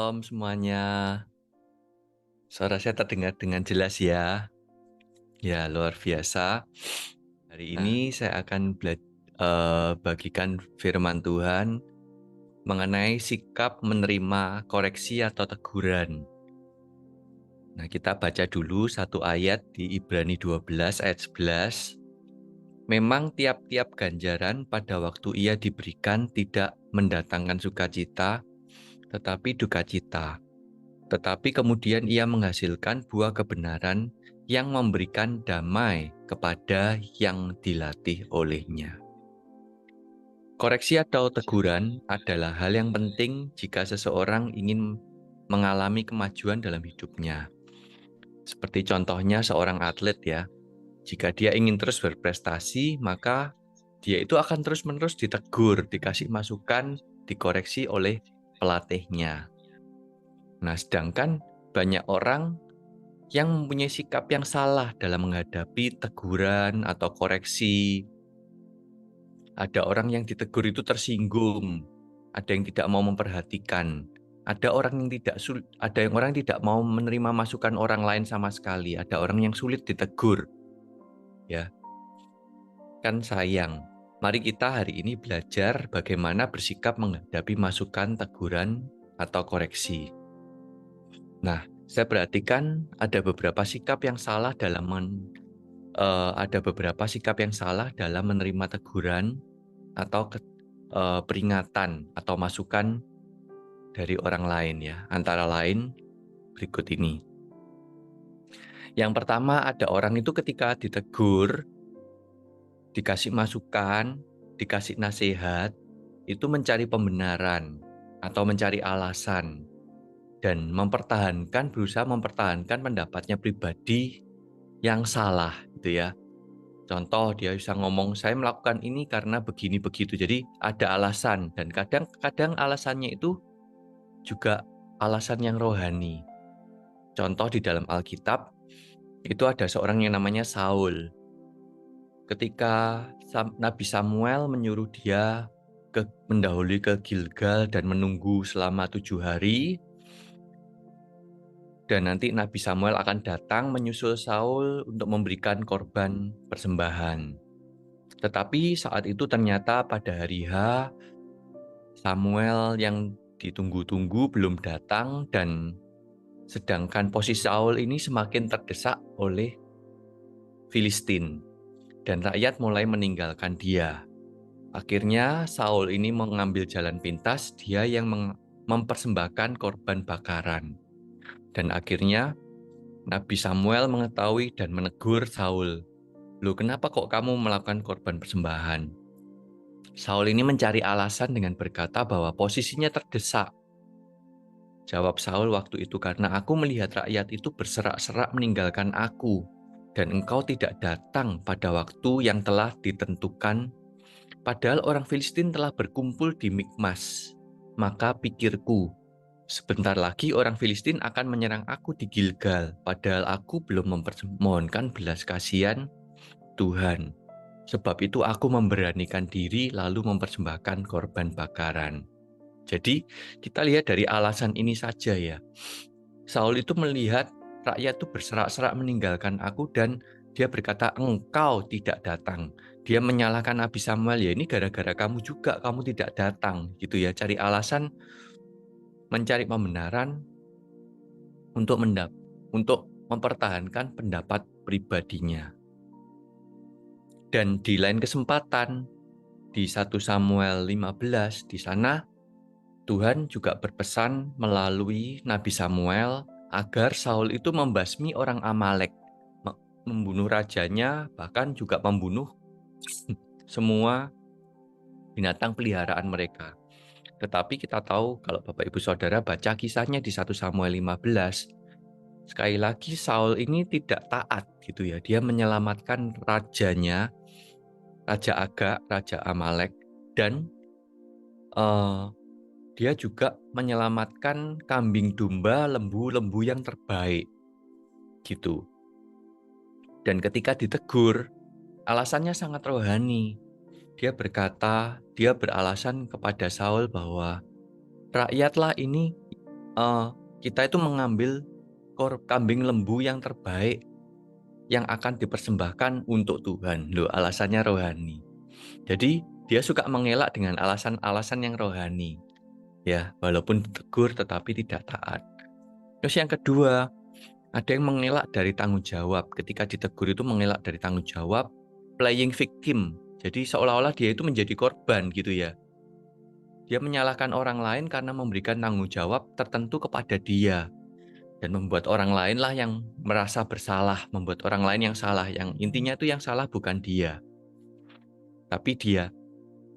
Semuanya. Suara saya terdengar dengan jelas ya? Ya, luar biasa. Hari Nah, ini saya akan bagikan firman Tuhan mengenai sikap menerima koreksi atau teguran. Nah, kita baca dulu satu ayat di Ibrani 12 ayat 11. Memang tiap-tiap ganjaran pada waktu ia diberikan tidak mendatangkan sukacita, tetapi duka cita. Tetapi kemudian ia menghasilkan buah kebenaran yang memberikan damai kepada yang dilatih olehnya. Koreksi atau teguran adalah hal yang penting jika seseorang ingin mengalami kemajuan dalam hidupnya. Seperti contohnya seorang atlet ya, jika dia ingin terus berprestasi, maka dia itu akan terus-menerus ditegur, dikasih masukan, dikoreksi oleh pelatihnya. Nah, sedangkan banyak orang yang mempunyai sikap yang salah dalam menghadapi teguran atau koreksi. Ada orang yang ditegur itu tersinggung, ada yang tidak mau memperhatikan, ada yang orang tidak mau menerima masukan orang lain sama sekali, ada orang yang sulit ditegur, ya. Kan sayang. Mari kita hari ini belajar bagaimana bersikap menghadapi masukan, teguran, atau koreksi. Nah, saya perhatikan ada beberapa sikap yang salah dalam menerima teguran atau peringatan atau masukan dari orang lain ya. Antara lain berikut ini. Yang pertama, ada orang itu ketika ditegur, dikasih masukan, dikasih nasihat, itu mencari pembenaran atau mencari alasan dan berusaha mempertahankan pendapatnya pribadi yang salah gitu ya. Contoh dia bisa ngomong, saya melakukan ini karena begini begitu. Jadi ada alasan dan kadang-kadang alasannya itu juga alasan yang rohani. Contoh di dalam Alkitab, itu ada seorang yang namanya Saul. Ketika Nabi Samuel menyuruh dia mendahului ke Gilgal dan menunggu selama 7 hari, dan nanti Nabi Samuel akan datang menyusul Saul untuk memberikan korban persembahan. Tetapi saat itu ternyata pada hari H, Samuel yang ditunggu-tunggu belum datang dan sedangkan posisi Saul ini semakin terdesak oleh Filistin dan rakyat mulai meninggalkan dia. Akhirnya Saul ini mengambil jalan pintas, dia yang mempersembahkan korban bakaran. Dan akhirnya Nabi Samuel mengetahui dan menegur Saul. Loh, kenapa kok kamu melakukan korban persembahan? Saul ini mencari alasan dengan berkata bahwa posisinya terdesak. Jawab Saul waktu itu, karena aku melihat rakyat itu berserak-serak meninggalkan aku, dan engkau tidak datang pada waktu yang telah ditentukan, padahal orang Filistin telah berkumpul di Mikmas. Maka pikirku, sebentar lagi orang Filistin akan menyerang aku di Gilgal, padahal aku belum memohonkan belas kasihan Tuhan. Sebab itu aku memberanikan diri lalu mempersembahkan korban bakaran. Jadi kita lihat dari alasan ini saja ya. Saul itu melihat rakyat itu berserak-serak meninggalkan aku dan dia berkata engkau tidak datang. Dia menyalahkan Nabi Samuel, ya ini gara-gara kamu juga, kamu tidak datang gitu ya. Cari alasan, mencari pembenaran untuk mempertahankan pendapat pribadinya. Dan di lain kesempatan di 1 Samuel 15 di sana Tuhan juga berpesan melalui Nabi Samuel agar Saul itu membasmi orang Amalek, membunuh rajanya, bahkan juga membunuh semua binatang peliharaan mereka. Tetapi kita tahu kalau Bapak Ibu Saudara baca kisahnya di 1 Samuel 15, sekali lagi Saul ini tidak taat gitu ya. Dia menyelamatkan rajanya, Raja Agag, Raja Amalek, dan dia juga menyelamatkan kambing domba, lembu-lembu yang terbaik, gitu. Dan ketika ditegur, alasannya sangat rohani. Dia beralasan kepada Saul bahwa rakyatlah ini eee, kita itu mengambil kambing lembu yang terbaik yang akan dipersembahkan untuk Tuhan. Loh, alasannya rohani. Jadi, dia suka mengelak dengan alasan-alasan yang rohani, ya, walaupun ditegur tetapi tidak taat. Terus yang kedua, ada yang mengelak dari tanggung jawab. Ketika ditegur itu mengelak dari tanggung jawab, playing victim. Jadi seolah-olah dia itu menjadi korban gitu ya. Dia menyalahkan orang lain karena memberikan tanggung jawab tertentu kepada dia. Dan membuat orang lain lah yang merasa bersalah, membuat orang lain yang salah. Yang intinya itu yang salah bukan dia, tapi dia.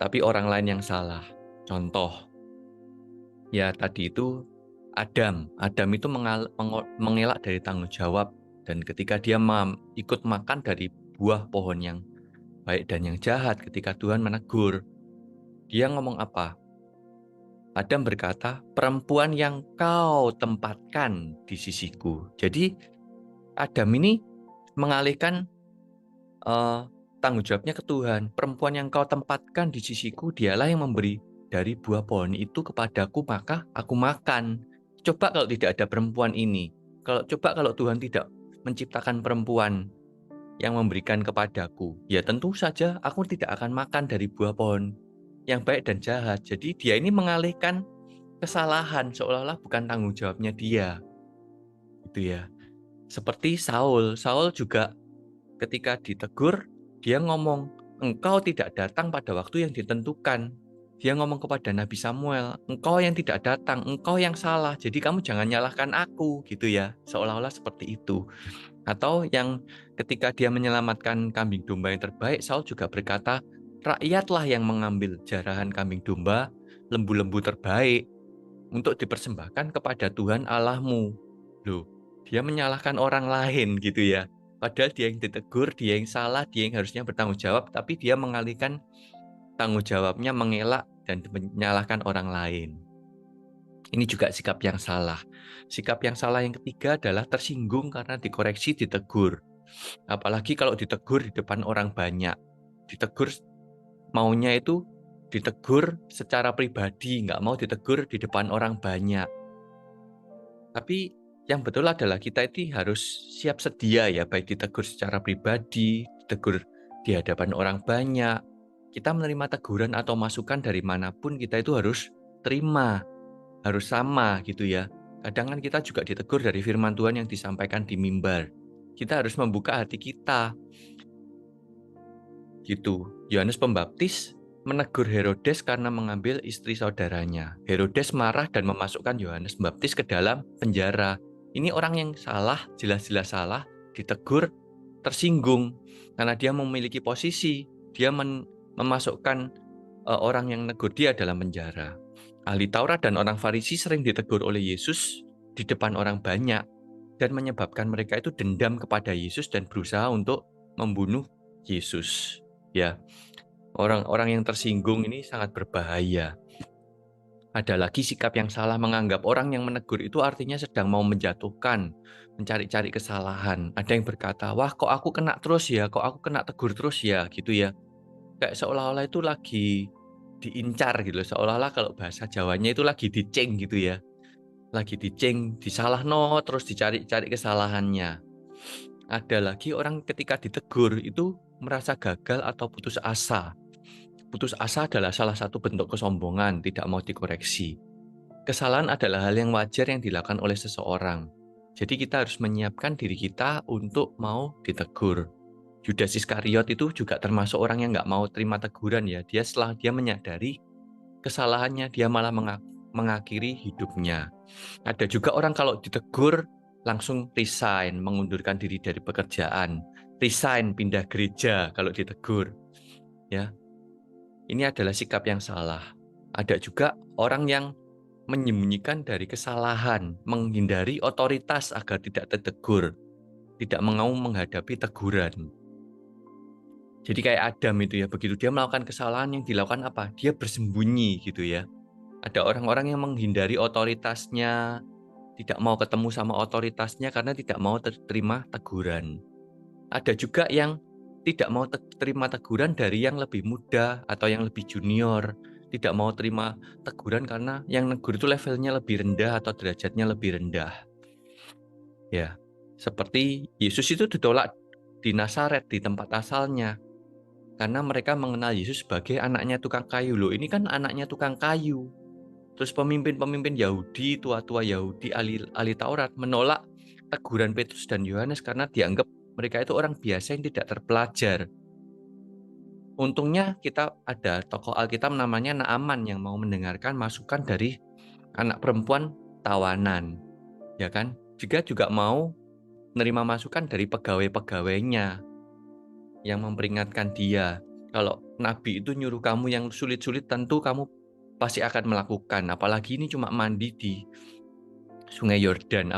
Tapi orang lain yang salah. Contoh, ya tadi itu Adam. Adam itu mengelak dari tanggung jawab. Dan ketika dia ikut makan dari buah pohon yang baik dan yang jahat, ketika Tuhan menegur, dia ngomong apa? Adam berkata, perempuan yang kau tempatkan di sisiku. Jadi Adam ini mengalihkan eh, tanggung jawabnya ke Tuhan. Perempuan yang kau tempatkan di sisiku, dialah yang memberi dari buah pohon itu kepadaku, maka aku makan. Coba kalau tidak ada perempuan ini. Coba kalau Tuhan tidak menciptakan perempuan yang memberikan kepadaku, ya tentu saja aku tidak akan makan dari buah pohon yang baik dan jahat. Jadi dia ini mengalihkan kesalahan seolah-olah bukan tanggung jawabnya dia. Gitu ya. Seperti Saul. Saul juga ketika ditegur, dia ngomong, engkau tidak datang pada waktu yang ditentukan. Dia ngomong kepada Nabi Samuel, engkau yang tidak datang, engkau yang salah. Jadi kamu jangan nyalahkan aku, gitu ya. Seolah-olah seperti itu. Atau yang ketika dia menyelamatkan kambing domba yang terbaik, Saul juga berkata, rakyatlah yang mengambil jarahan kambing domba, lembu-lembu terbaik, untuk dipersembahkan kepada Tuhan Allahmu. Loh, dia menyalahkan orang lain gitu ya. Padahal dia yang ditegur, dia yang salah, dia yang harusnya bertanggung jawab, tapi dia mengalihkan tanggung jawabnya, mengelak dan menyalahkan orang lain. Ini juga sikap yang salah. Sikap yang salah yang ketiga adalah tersinggung karena dikoreksi, ditegur. Apalagi kalau ditegur di depan orang banyak. Ditegur maunya itu ditegur secara pribadi, nggak mau ditegur di depan orang banyak. Tapi yang betul adalah kita itu harus siap sedia ya, baik ditegur secara pribadi, ditegur di hadapan orang banyak. Kita menerima teguran atau masukan dari manapun, kita itu harus terima, harus sama gitu ya. Kadang kan kita juga ditegur dari firman Tuhan yang disampaikan di mimbar. Kita harus membuka hati kita. Gitu. Yohanes Pembaptis menegur Herodes karena mengambil istri saudaranya. Herodes marah dan memasukkan Yohanes Pembaptis ke dalam penjara. Ini orang yang salah, jelas-jelas salah, ditegur, tersinggung karena dia memiliki posisi. Dia memasukkan orang yang menegur dia dalam penjara. Ahli Taurat dan orang Farisi sering ditegur oleh Yesus di depan orang banyak dan menyebabkan mereka itu dendam kepada Yesus dan berusaha untuk membunuh Yesus. Ya, orang-orang yang tersinggung ini sangat berbahaya. Ada lagi sikap yang salah, menganggap orang yang menegur itu artinya sedang mau menjatuhkan, mencari-cari kesalahan. Ada yang berkata, wah kok aku kena terus ya, kok aku kena tegur terus ya, gitu ya. Kayak seolah-olah itu lagi diincar gitu, seolah-olah kalau bahasa Jawanya itu lagi diceng gitu ya. Lagi diceng, disalahno, terus dicari-cari kesalahannya. Ada lagi orang ketika ditegur itu merasa gagal atau putus asa. Putus asa adalah salah satu bentuk kesombongan, tidak mau dikoreksi. Kesalahan adalah hal yang wajar yang dilakukan oleh seseorang. Jadi kita harus menyiapkan diri kita untuk mau ditegur. Yudas Iskariot itu juga termasuk orang yang nggak mau terima teguran ya. Setelah dia menyadari kesalahannya, dia malah mengakhiri hidupnya. Ada juga orang kalau ditegur langsung resign, mengundurkan diri dari pekerjaan. Resign, pindah gereja kalau ditegur. Ya, ini adalah sikap yang salah. Ada juga orang yang menyembunyikan dari kesalahan, menghindari otoritas agar tidak tertegur, tidak mau menghadapi teguran. Jadi kayak Adam itu ya, begitu dia melakukan kesalahan yang dilakukan apa? Dia bersembunyi gitu ya. Ada orang-orang yang menghindari otoritasnya, tidak mau ketemu sama otoritasnya karena tidak mau terima teguran. Ada juga yang tidak mau terima teguran dari yang lebih muda atau yang lebih junior. tidak mau terima teguran karena yang negur itu levelnya lebih rendah atau derajatnya lebih rendah. Ya, seperti Yesus itu ditolak di Nazaret, di tempat asalnya, karena mereka mengenal Yesus sebagai anaknya tukang kayu. Loh, ini kan anaknya tukang kayu. Terus pemimpin-pemimpin Yahudi, tua-tua Yahudi, ahli Taurat menolak teguran Petrus dan Yohanes karena dianggap mereka itu orang biasa yang tidak terpelajar. Untungnya kita ada tokoh Alkitab namanya Naaman yang mau mendengarkan masukan dari anak perempuan tawanan, ya kan? Juga mau menerima masukan dari pegawai-pegawainya yang memperingatkan dia. Kalau nabi itu nyuruh kamu yang sulit-sulit tentu kamu pasti akan melakukan. Apalagi ini cuma mandi di Sungai Yordan.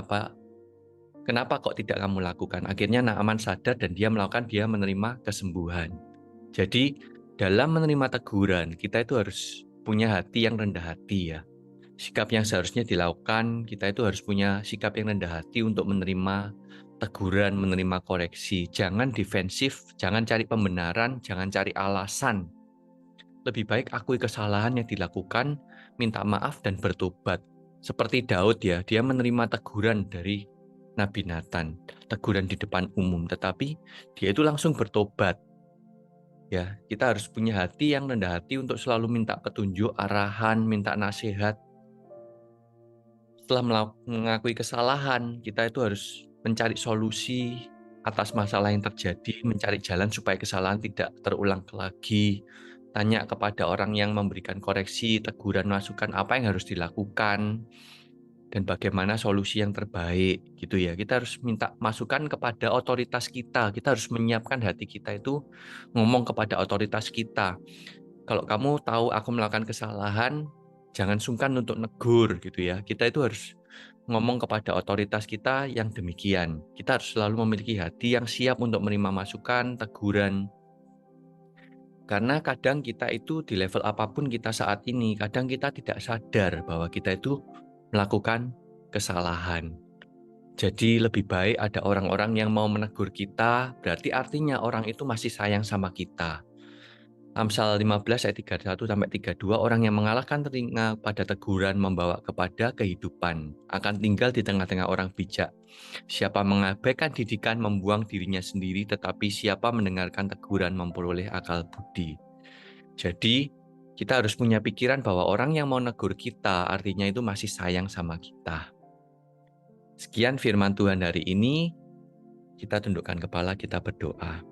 Kenapa kok tidak kamu lakukan? Akhirnya Naaman sadar dan dia menerima kesembuhan. Jadi dalam menerima teguran kita itu harus punya hati yang rendah hati ya. Sikap yang seharusnya dilakukan, kita itu harus punya sikap yang rendah hati untuk menerima teguran, menerima koreksi. Jangan defensif, jangan cari pembenaran, jangan cari alasan. Lebih baik akui kesalahan yang dilakukan, minta maaf dan bertobat. Seperti Daud ya, dia menerima teguran dari Nabi Nathan, teguran di depan umum, tetapi dia itu langsung bertobat. Ya, kita harus punya hati yang rendah hati untuk selalu minta petunjuk, arahan, minta nasihat. Setelah mengakui kesalahan, kita itu harus mencari solusi atas masalah yang terjadi, mencari jalan supaya kesalahan tidak terulang lagi. Tanya kepada orang yang memberikan koreksi, teguran, masukan apa yang harus dilakukan, dan bagaimana solusi yang terbaik, gitu ya. Kita harus minta masukan kepada otoritas kita. Kita harus menyiapkan hati kita itu ngomong kepada otoritas kita. Kalau kamu tahu aku melakukan kesalahan, jangan sungkan untuk negur gitu ya. Kita itu harus ngomong kepada otoritas kita yang demikian. Kita harus selalu memiliki hati yang siap untuk menerima masukan, teguran. Karena kadang kita itu di level apapun kita saat ini, kadang kita tidak sadar bahwa kita itu melakukan kesalahan. Jadi lebih baik ada orang-orang yang mau menegur kita, berarti artinya orang itu masih sayang sama kita. Amsal 15 ayat 31-32, orang yang mengalahkan telinga pada teguran membawa kepada kehidupan, akan tinggal di tengah-tengah orang bijak. Siapa mengabaikan didikan membuang dirinya sendiri, tetapi siapa mendengarkan teguran memperoleh akal budi. Jadi, kita harus punya pikiran bahwa orang yang mau negur kita, artinya itu masih sayang sama kita. Sekian firman Tuhan hari ini, kita tundukkan kepala, kita berdoa.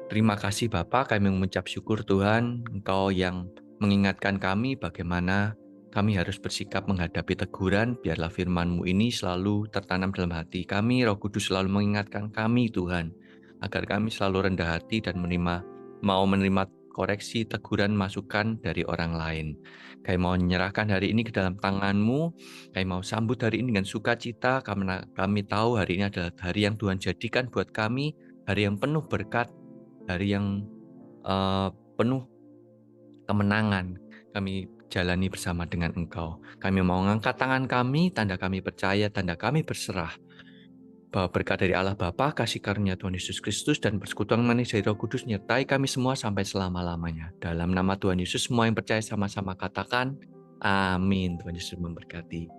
Terima kasih Bapa, kami mengucap syukur Tuhan, Engkau yang mengingatkan kami bagaimana kami harus bersikap menghadapi teguran, biarlah firman-Mu ini selalu tertanam dalam hati kami, Roh Kudus selalu mengingatkan kami Tuhan, agar kami selalu rendah hati dan mau menerima koreksi, teguran, masukan dari orang lain. Kami mau menyerahkan hari ini ke dalam tangan-Mu, kami mau sambut hari ini dengan sukacita, karena kami tahu hari ini adalah hari yang Tuhan jadikan buat kami, hari yang penuh berkat, hari yang penuh kemenangan kami jalani bersama dengan Engkau. Kami mau mengangkat tangan kami, tanda kami percaya, tanda kami berserah bahwa berkat dari Allah Bapa, kasih karunia Tuhan Yesus Kristus, dan persekutuan manis dari Roh Kudus menyertai kami semua sampai selama-lamanya. Dalam nama Tuhan Yesus, semua yang percaya sama-sama katakan, amin. Tuhan Yesus memberkati.